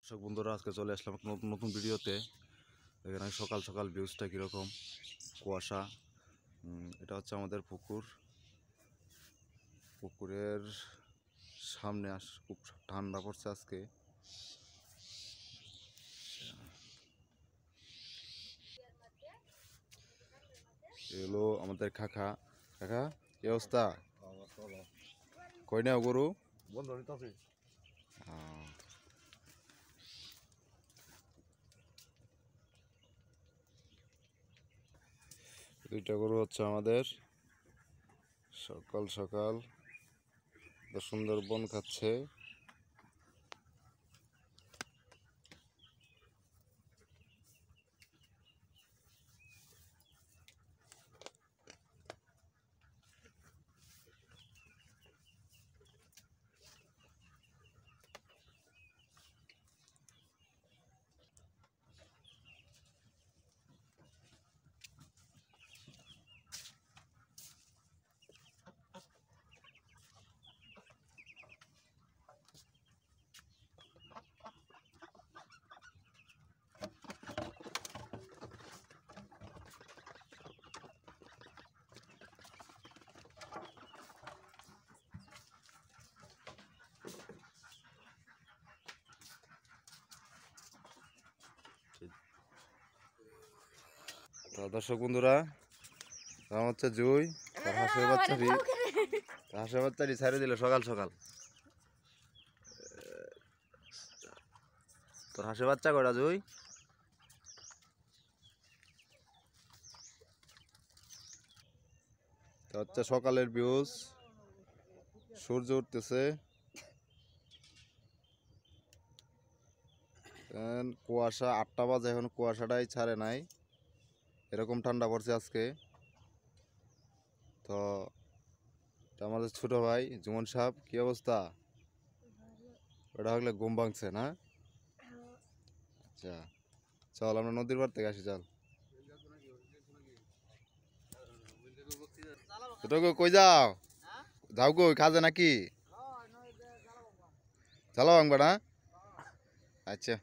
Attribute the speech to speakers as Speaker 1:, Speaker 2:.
Speaker 1: দর্শক বন্ধুরা, আজকে চলে আসলাম একটা নতুন নতুন ভিডিওতে। এখানে সকাল সকাল ভিউজটা কীরকম, কুয়াশা। এটা হচ্ছে আমাদের পুকুরের সামনে খুব ঠান্ডা পড়ছে আজকে। এগুলো আমাদের কাকা। কাকা, কি অবস্থা? কই না গরু দুইটা গরু হচ্ছে আমাদের। সকাল সকাল সুন্দর বন খাচ্ছে। দর্শক বন্ধুরা, নাম হচ্ছে জুই। তার হাঁসের বাচ্চাটি ছাড়ে দিল সকাল সকাল। তোর হাঁসের বাচ্চা কয়টা জুই? হচ্ছে সকালের ভিউজ, সূর্য উঠতেছে, কুয়াশা 8টা বাজে, এখন কুয়াশাটাই ছাড়ে নাই, এরকম ঠান্ডা পড়ছে আজকে। তো আমাদের ছোট ভাই জুমন সাহেব, কি অবস্থা? ওটা হলে ঘুম ভাঙছে না? আচ্ছা, চল আমরা নদীর পার থেকে আসি। চল, কই যাও? যাও কই, কাজে নাকি? চালো ভাঙবা না? আচ্ছা।